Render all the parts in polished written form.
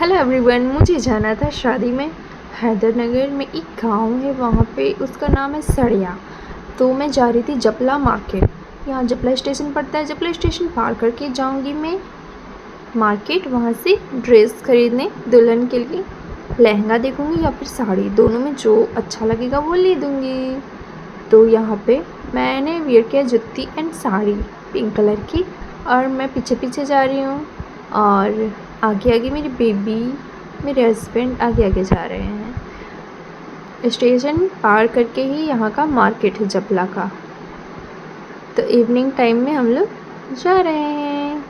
Hello everyone, मुझे जाना था शादी में। हैदरनगर में एक गांव है, वहाँ पे उसका नाम है सड़िया। तो मैं जा रही थी जपला मार्केट। यहाँ जपला स्टेशन पड़ता है। जपला स्टेशन पार करके जाऊँगी मैं मार्केट, वहाँ से ड्रेस खरीदने दुल्हन के लिए। लहंगा देखूँगी या फिर साड़ी, दोनों में जो अच्छा लगेगा वो ले दूँगी। तो यहाँ पे मैंने वेयर किया जुत्ती एंड साड़ी पिंक कलर की, और मैं पीछे पीछे जा रही हूँ और आगे आगे मेरी बेबी, मेरे हस्बैंड आगे आगे जा रहे हैं। स्टेशन पार करके ही यहाँ का मार्केट है जपला का। तो इवनिंग टाइम में हम लोग जा रहे हैं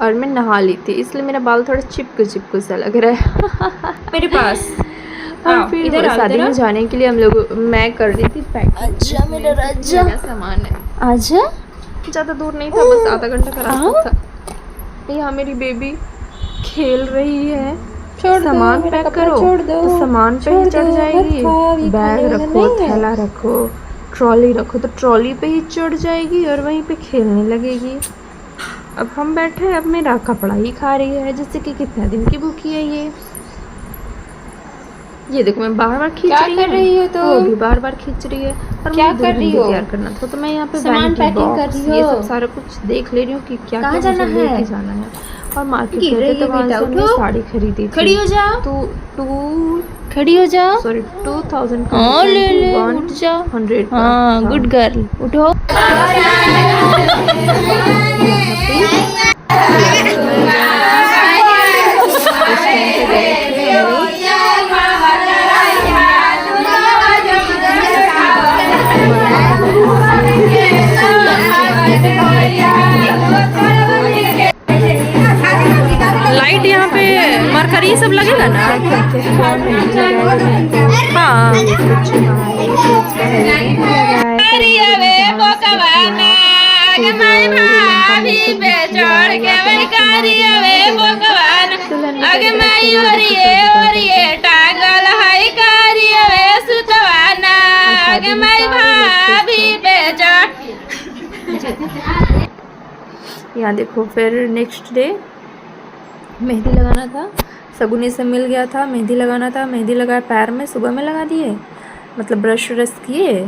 और मैं नहा ली थी, इसलिए मेरा बाल थोड़ा चिपकू सा लग रहा है मेरे पास। और फिर इधर शादी में जाने के लिए मैं कर रही थी पैक। अच्छा मेरा राजा, सामान है। आजा। ज़्यादा दूर नहीं था, बस आधा घंटा का रास्ता था। यहाँ मेरी बेबी खेल रही है। सामान पैक करो तो सामान पे ही चढ़ जाएगी। बैग रखो, थैला रखो, ट्रॉली रखो तो ट्रॉली पे ही चढ़ जाएगी और वहीं पे खेलने लगेगी। अब हम बैठे हैं, अब मेरा कपड़ा ही खा रही है, जैसे कि कितने दिन की भूखी है ये देखो मैं बार बार खींच रही हूँ, तो वो भी बार बार खींच रही है। और क्या कर रही हो? तैयार करना था, तो मैं यहाँ पे सामान पैकिंग कर रही हो, ये सब सारा कुछ देख ले रही हूँ कि क्या क्या जाना है। जाना है। और मार्केट गए थे तो वहाँ से हमने साड़ी खरीदी थी। खड़ी हो जाओ, खड़ी हो जाओ। सॉरी 2000 हाँ ले ले, उठ जाओ। 100। हाँ गुड गर्ल, उठो। लाइट यहाँ पे मरकरी सब लगेगा ना? हाँ यहाँ देखो। फिर नेक्स्ट डे मेहंदी लगाना था, सगुनी से मिल गया था, मेहंदी लगाना था। मेहंदी लगाया पैर में, सुबह में लगा दिए, मतलब ब्रश व्रश किए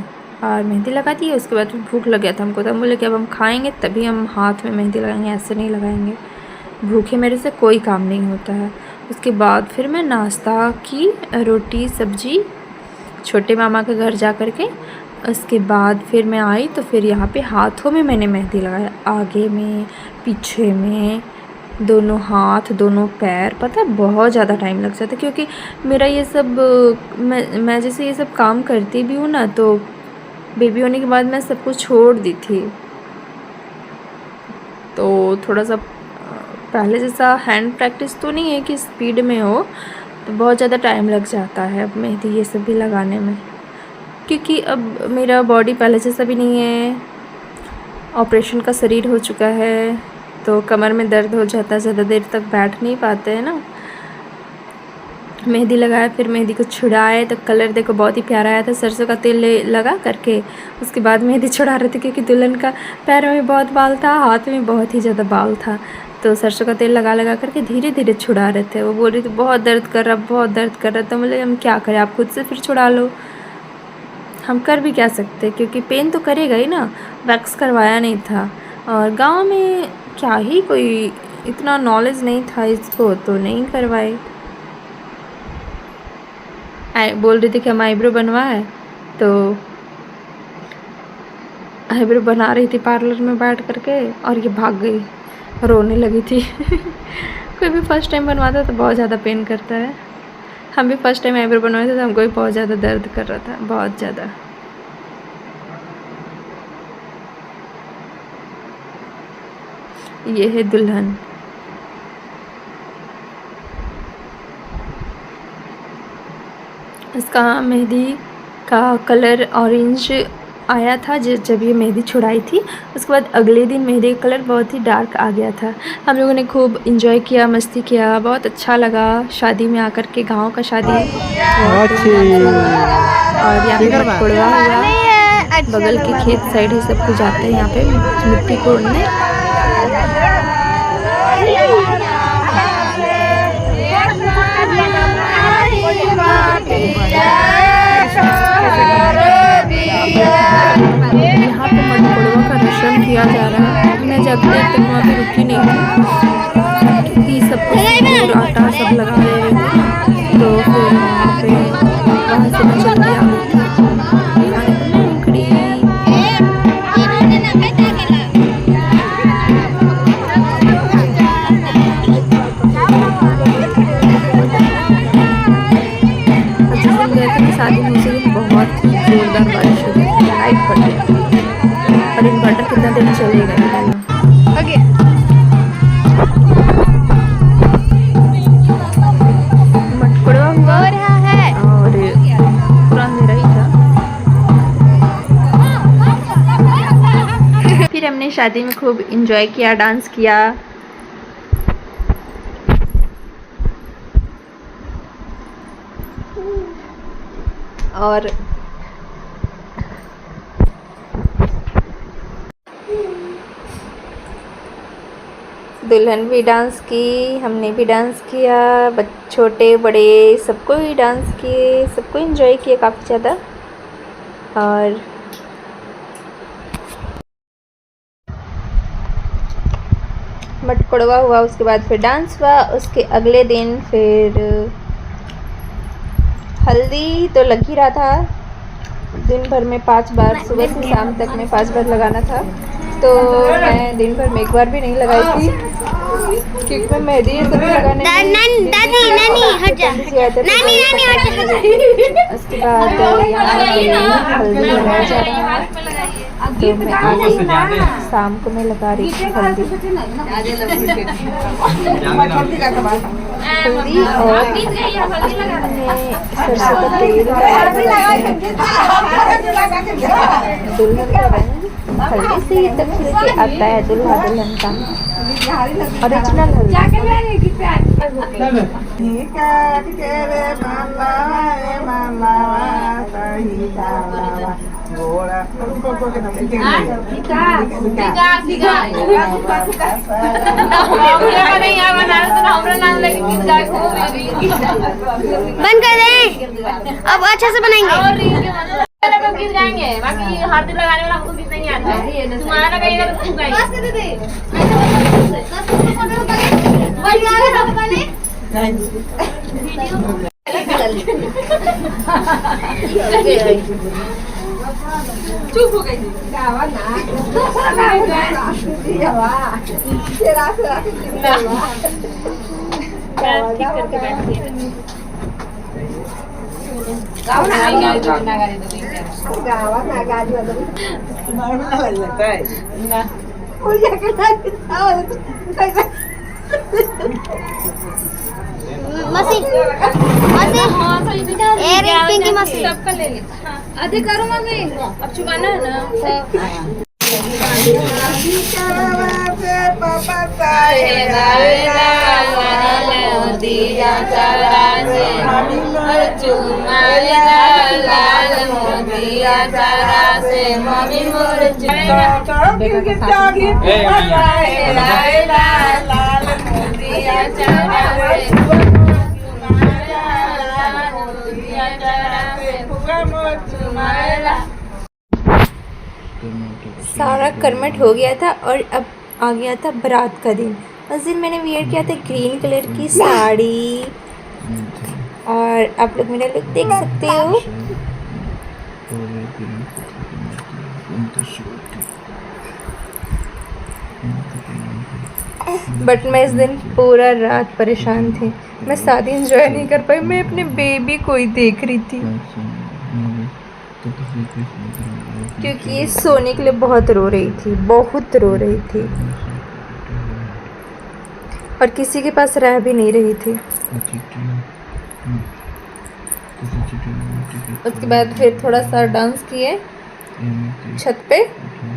और मेहंदी लगा दिए। उसके बाद भूख लग गया था हमको, तो हम बोले कि अब हम खाएंगे तभी हम हाथ में मेहंदी लगाएंगे, ऐसे नहीं लगाएंगे। भूखे मेरे से कोई काम नहीं होता है। उसके बाद फिर मैं नाश्ता की, रोटी सब्जी छोटे मामा के घर जा कर के। उसके बाद फिर मैं आई तो फिर यहाँ पे हाथों में मैंने मेहंदी लगाया, आगे में, पीछे में, दोनों हाथ, दोनों पैर। पता है बहुत ज़्यादा टाइम लग जाता है, क्योंकि मेरा ये सब मैं जैसे ये सब काम करती भी हूँ ना, तो बेबी होने के बाद मैं सब कुछ छोड़ दी थी, तो थोड़ा सा पहले जैसा हैंड प्रैक्टिस तो नहीं है कि स्पीड में हो, तो बहुत ज़्यादा टाइम लग जाता है अब मेहंदी ये सब भी लगाने में। क्योंकि अब मेरा बॉडी पहले जैसा भी नहीं है, ऑपरेशन का शरीर हो चुका है, तो कमर में दर्द हो जाता है, ज़्यादा देर तक बैठ नहीं पाते हैं ना। मेहंदी लगाया, फिर मेहंदी को छुड़ाए तो कलर देखो बहुत ही प्यारा आया था, सरसों का तेल लगा करके। उसके बाद मेहंदी छुड़ा रहे थे, क्योंकि दुल्हन का पैर में बहुत बाल था, हाथ में बहुत ही ज़्यादा बाल था, तो सरसों का तेल लगा करके धीरे धीरे छुड़ा रहे थे। वो बोल रही थी बहुत दर्द कर रहा, बहुत दर्द कर रहा। तो बोले हम क्या करें, आप खुद से फिर छुड़ा लो, हम कर भी क्या सकते, क्योंकि पेन तो करेगा ही ना। वैक्स करवाया नहीं था, और गाँव में क्या ही कोई इतना नॉलेज नहीं था इसको, तो नहीं करवाए। बोल रही थी कि हम आईब्रो बनवाए, तो आईब्रो बना रही थी पार्लर में बैठ करके, और ये भाग गई, रोने लगी थी कोई भी फर्स्ट टाइम बनवाता तो बहुत ज़्यादा पेन करता है। हम भी फर्स्ट टाइम आईब्रो बनवाए थे तो हमको भी बहुत ज़्यादा दर्द कर रहा था, बहुत ज़्यादा। ये है दुल्हन। इसका मेहंदी का कलर ऑरेंज आया था जब ये मेहंदी छुड़ाई थी। उसके बाद अगले दिन मेहंदी का कलर बहुत ही डार्क आ गया था। हम लोगों ने खूब इंजॉय किया, मस्ती किया, बहुत अच्छा लगा शादी में आकर के। गांव का शादी और यहाँ पे मटकोड़वा हुआ, बगल के खेत साइड ही सब कुछ जाते हैं यहाँ पे मिट्टी कोड़ने। फंक्शन किया जा रहा है। मैं जब तक वहाँ पे रुकी नहीं थी क्योंकि सब कुछ आटा सब लगा रहे थे ना, तो फिर वहाँ से मैं चल के आ गई थी खाने को मूंगफली। शादी में उसी दिन बहुत ही जोरदार बारिश हो गई थी, लाइट कट गई थी और इन्वर्टर कितना दिन चलेगा मटकुड़ा हुआ रहा है और पूरा अंधेरा ही था। फिर हमने शादी में खूब इंजॉय किया, डांस किया। और दुल्हन भी डांस की, हमने भी डांस किया, छोटे बड़े सबको ही डांस किए, सबको एंजॉय किया काफ़ी ज़्यादा। और मटकुड़वा हुआ, उसके बाद फिर डांस हुआ। उसके अगले दिन फिर हल्दी तो लग ही रहा था दिन भर में 5 बार, सुबह से शाम तक में 5 बार लगाना था। तो मैं दिन भर में एक बार भी नहीं लगाई थी क्योंकि मैं मेहंदी ये सब लगाने उसके बाद हल्दी लगाया जा रहा है। तो मैं आगे शाम को मैं लगा रही थी हल्दी और सरसों का तेल दुल्हन का रंग हल्दी से ही तक खिल के आता है। दुल्हा दुल्हन का ओरिजिनल हल्दी। बंद कर दें, अब अच्छे से बनाएंगे। गीत गाएंगे, बाकी हल्दी लगाने वाला हमको गीत नहीं आता है। तुम्हारा लगाइएगा तो तुम गाइए। चुप हो गई मसी पिंकी मसी सबका ले ले। आधे करो मम्मी, अब चुकाना है ना। सारा कर्मठ हो गया था और अब आ गया था बारात का दिन। उस दिन मैंने वियर किया था ग्रीन कलर की साड़ी और आप लोग मेरा लुक देख सकते हो। बट मैं इस दिन पूरा रात परेशान थी, मैं शादी एंजॉय नहीं कर पाई। मैं अपने बेबी को ही देख रही थी क्योंकि ये सोने के लिए बहुत रो रही थी, बहुत रो रही थी और किसी के पास रह भी नहीं रही थी। उसके बाद फिर थोड़ा सा डांस किए छत पे,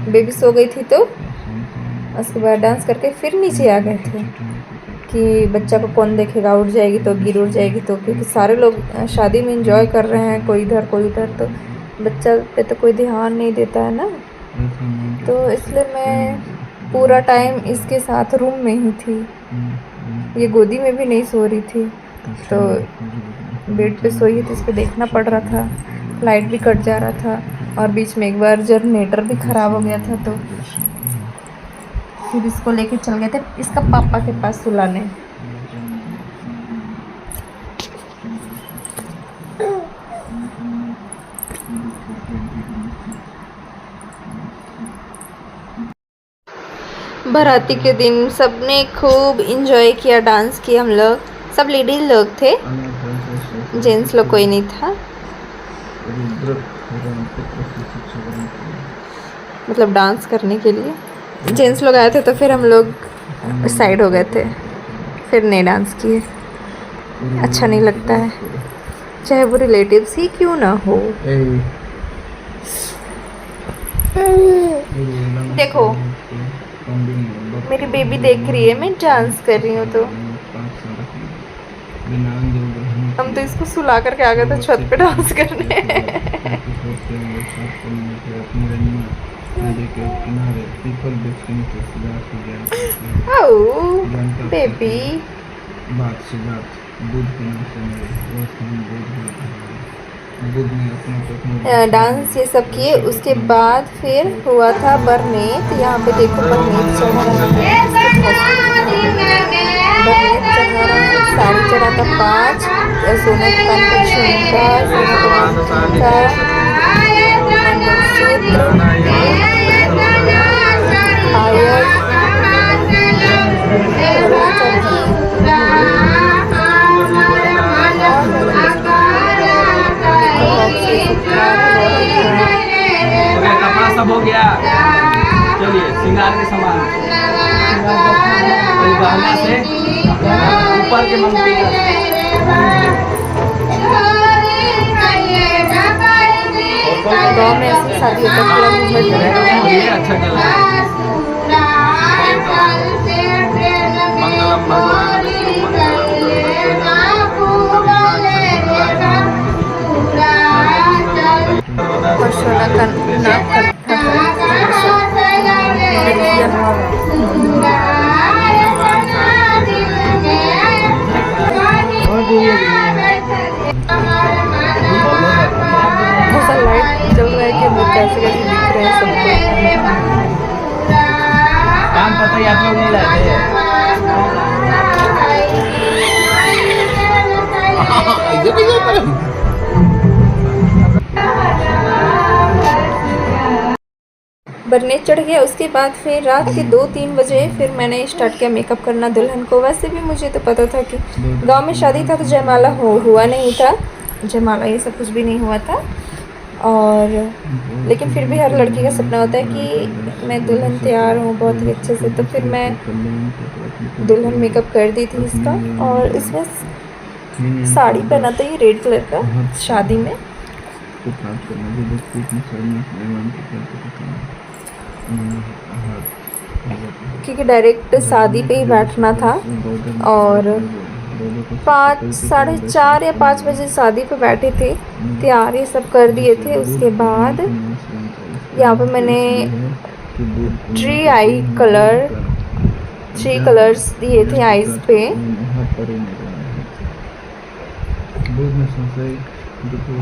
बेबी सो गई थी तो उसके बाद डांस करके फिर नीचे आ गए थे कि बच्चा को कौन देखेगा, उठ जाएगी तो गिर उठ जाएगी तो, क्योंकि सारे लोग शादी में एंजॉय कर रहे हैं, कोई इधर कोई उधर, तो बच्चा पे तो कोई ध्यान नहीं देता है ना। तो इसलिए मैं पूरा टाइम इसके साथ रूम में ही थी, ये गोदी में भी नहीं सो रही थी, तो बेड पे सोई तो इसको देखना पड़ रहा था। लाइट भी कट जा रहा था और बीच में एक बार जनरेटर भी ख़राब हो गया था, तो फिर इसको लेके चल गए थे इसका पापा के पास सुलाने। बाराती के दिन सबने खूब इंजॉय किया, डांस किया। हम लोग सब लेडीज लोग थे, जेंट्स लोग कोई नहीं था। मतलब डांस करने के लिए जेंट्स लोग आए थे तो फिर हम लोग साइड हो गए थे, फिर नहीं डांस किए। अच्छा नहीं लगता है, चाहे वो रिलेटिव्स ही क्यों ना हो। देखो मेरी बेबी देख रही है मैं डांस कर रही हूँ, तो हम तो इसको सुला करके आ गए थे छत पे डांस करने। ओह बेबी, डांस ये सब किए। उसके बाद फिर हुआ था बरनेत। यहाँ पे देखो बरनेत चढ़ा रहा है, बरनेत चढ़ा रहा है। साड़ी चढ़ा था 5, सोने का झुमका, सोने का मंगलसूत्र, पायल, कपड़ा सब हो गया। चलिए श्रृंगार के सामान गहना से ऊपर के मंदिर गाँव में ऐसी शादी होता है, पूरा घूमट ये अच्छा चल रहा है। मंगलम भगवान विष्णु और सोना का नाक ऐसा लाइट चल रहा है कि वो कैसे कैसे दिख रहे हैं सबको। काम पता ही आप लोग नहीं लाते हैं। बरनेत चढ़ गया। उसके बाद फिर रात के 2-3 बजे फिर मैंने स्टार्ट किया मेकअप करना दुल्हन को। वैसे भी मुझे तो पता था कि गांव में शादी था तो जयमाला हुआ नहीं था, जयमाला ये सब कुछ भी नहीं हुआ था। और लेकिन फिर भी हर लड़की का सपना होता है कि मैं दुल्हन तैयार हूँ बहुत ही अच्छे से। तो फिर मैं दुल्हन मेकअप कर दी थी इसका, और इसमें साड़ी पहना था ये रेड कलर का शादी में। क्योंकि डायरेक्ट शादी पे ही बैठना था, और 5, साढ़े 4 या 5 बजे शादी पे बैठे थे, तैयार ये सब कर दिए थे। उसके बाद यहाँ पे मैंने 3 कलर्स दिए थे आईज पे।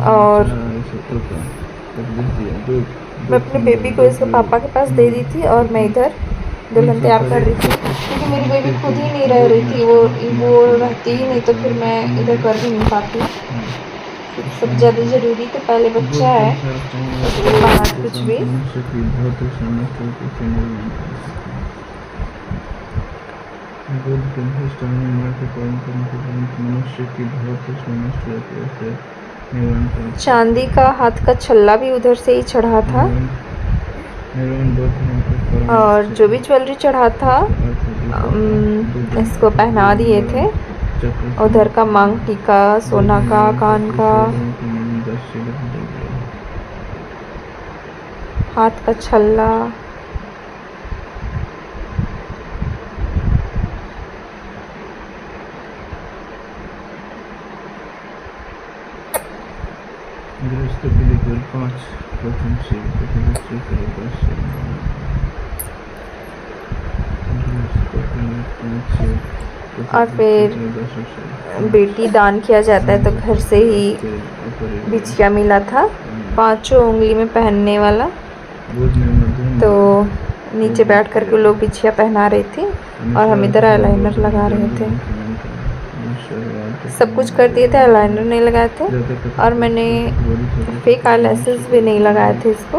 और मैं अपने बेबी को इसके पापा के पास दे दी थी, और मैं इधर दुल्हन तैयार कर रही थी। क्योंकि मेरी बेबी खुद ही नहीं रह रही थी, वो रहती ही नहीं, तो फिर मैं इधर कर भी नहीं पाती। सब ज़्यादा ज़रूरी तो पहले बच्चा है, उसके बाद कुछ भी। चांदी का हाथ का छल्ला भी उधर से ही चढ़ा था, और जो भी ज्वेलरी चढ़ा था इसको पहना दिए थे। उधर का मांग टीका, सोना का, कान का, हाथ का छल्ला। और फिर बेटी दान किया जाता है तो घर से ही बिछिया मिला था 5 उंगली में पहनने वाला, तो नीचे बैठ कर के लोग बिछिया पहना रही थी और हम इधर आईलाइनर लगा रहे थे। सब कुछ कर दिए थे, आईलाइनर नहीं लगाए थे और मैंने फेक आईलैशेस भी नहीं लगाए थे इसको,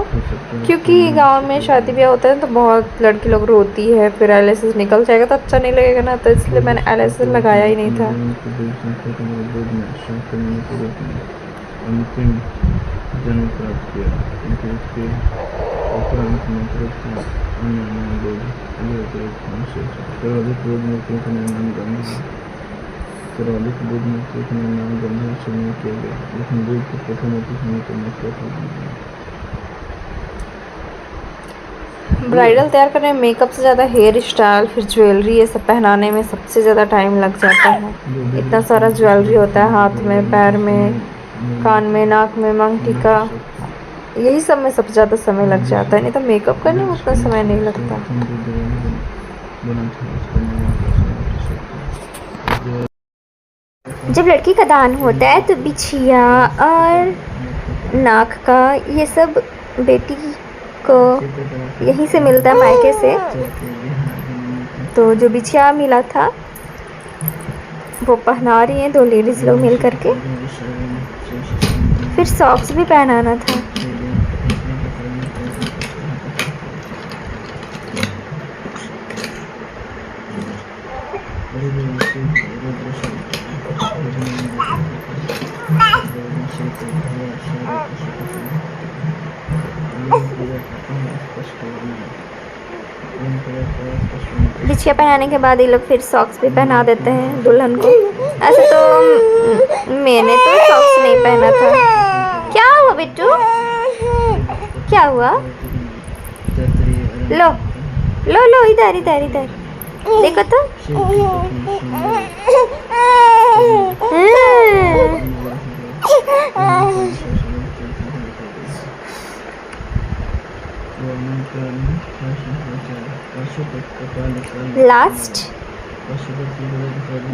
क्योंकि गांव में शादी ब्याह होता है तो बहुत लड़की लोग रोती है, फिर आईलैशेस निकल जाएगा तो अच्छा नहीं लगेगा ना, तो इसलिए मैंने आईलैशेस लगाया ही नहीं था। अंतिम जन्म प्राप्त किया, किंतु इसके उपरांत मंत्रों का अन्य नाम बोध यह अतिरिक्त शेष सर्वाधिक बोध मूर्तियों का निर्माण गंभीर सर्वाधिक बोध मूर्तियों का निर्माण गंभीर से नहीं किया गया, लेकिन बोध के प्रथम अति समय को मसला था। ब्राइडल तैयार करने में मेकअप से ज़्यादा हेयर स्टाइल फिर ज्वेलरी ये सब पहनाने में सबसे ज़्यादा टाइम लग जाता है। इतना सारा ज्वेलरी होता है हाथ में, पैर में, कान में, नाक में, मांग टीका, यही सब में सबसे ज़्यादा समय लग जाता है, नहीं तो मेकअप करने में उतना समय नहीं लगता। जब लड़की का दान होता है तो बिछिया और नाक का ये सब बेटी को यहीं से मिलता है, मायके से। तो जो बिछिया मिला था वो पहना रही हैं 2 लेडीज़ लोग मिल करके। फिर सॉक्स भी पहनाना था। बिछिया पहनाने के बाद ये लोग फिर सॉक्स भी पहना देते हैं दुल्हन को। ऐसे तो मैंने तो सॉक्स नहीं पहना था। क्या हुआ बिट्टू, क्या हुआ? लो लो लो, इधर इधर इधर देखो तो। लास्ट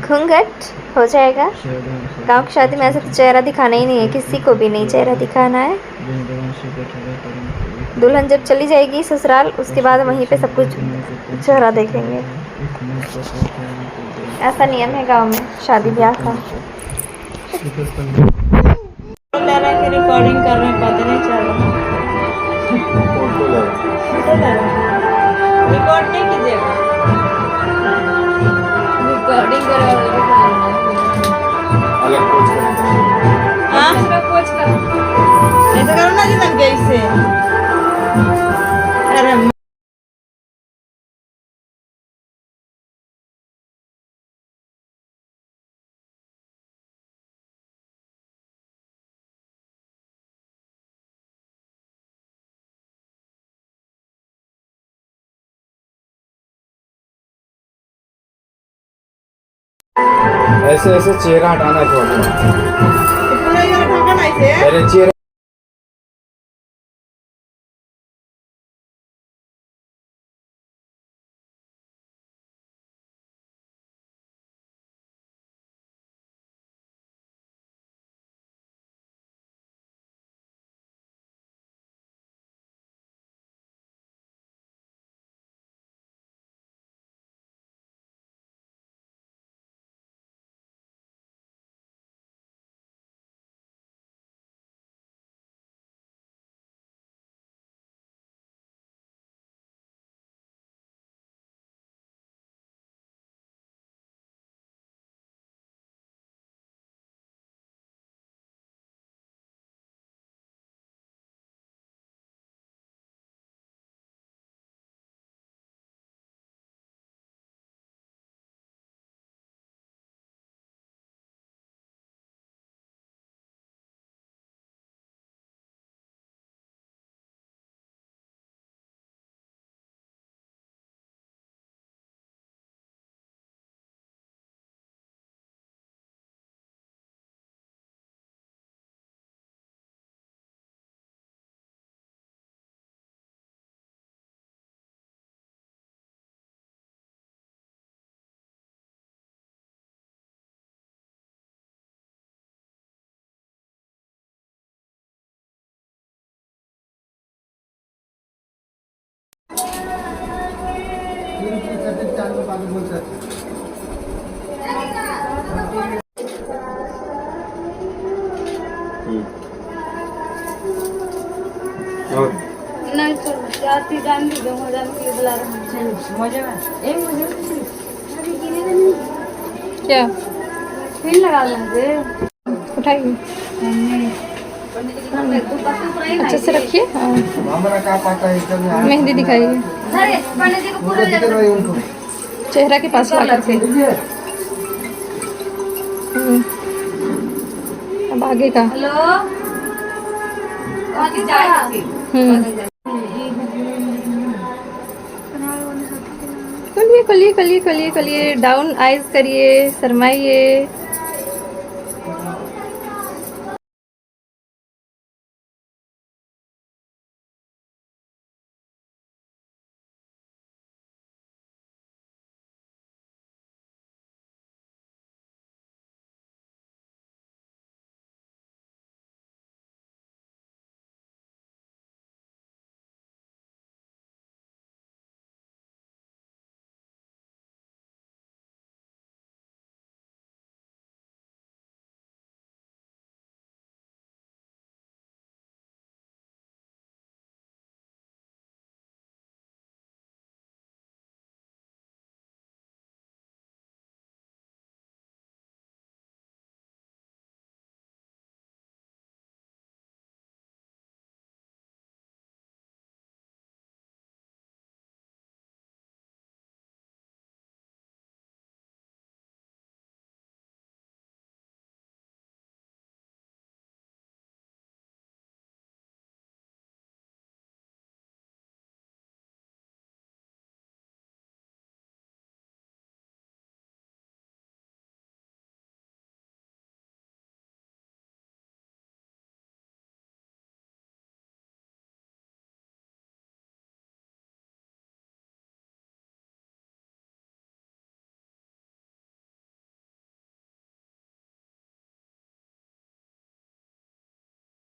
घूंघट हो जाएगा। गांव की शादी में ऐसे तो चेहरा दिखाना ही नहीं है, किसी को भी नहीं चेहरा दिखाना है। दुल्हन जब चली जाएगी ससुराल उसके बाद वहीं पे सब कुछ चेहरा देखेंगे। ऐसा नियम है गांव में शादी ब्याह का। रिकॉर्डिंग कर रहे हैं, पता नहीं चल रहा। रिकॉर्ड नहीं कीजिएगा, रिकॉर्डिंग अलग कोच ऐसे करो ना जी, लग गई से। अरे ऐसे ऐसे चेहरा हटाना है थोड़ा, पहले चेहरा क्या उठाइए, अच्छे से रखिए। हाँ, मेहंदी दिखाइए, चेहरा के पास ला करके। अब आगे का। कलिए कलिए कलिए कलिए कलिए, डाउन आइज करिए, शरमाइए।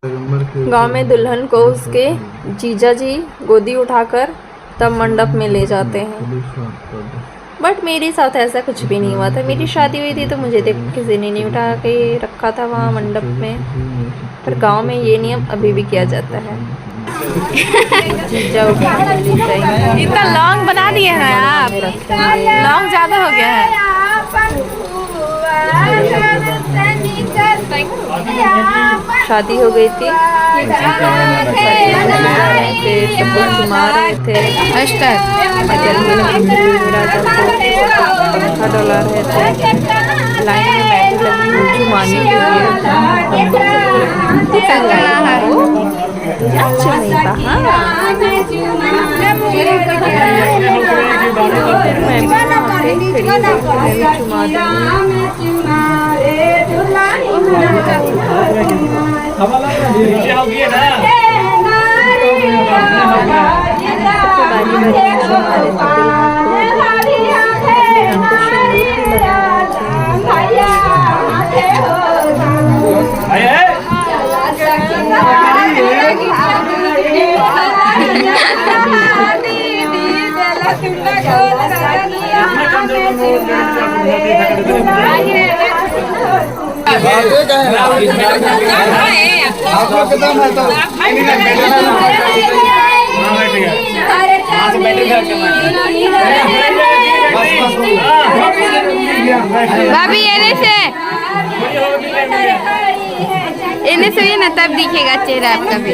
गांव में दुल्हन को उसके जीजा जी गोदी उठाकर तब मंडप में ले जाते हैं। बट मेरे साथ ऐसा कुछ भी नहीं हुआ था। मेरी शादी हुई थी तो मुझे देख किसी ने नहीं उठा के रखा था वहाँ मंडप में। पर गांव में ये नियम अभी भी किया जाता है। जीजा उठा के ले जाएंगे। इतना लॉन्ग बना दिए हैं आप, लॉन्ग ज़्यादा हो गया है। शादी हो गई थी, सबको चुमा रहे थे, डॉलर रहे थे। लाइन में मैं भी लगी हूँ चुमाने के भाभी इन्हें से ना तब दिखेगा चेहरा आपका भी।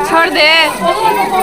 छोड़ दे।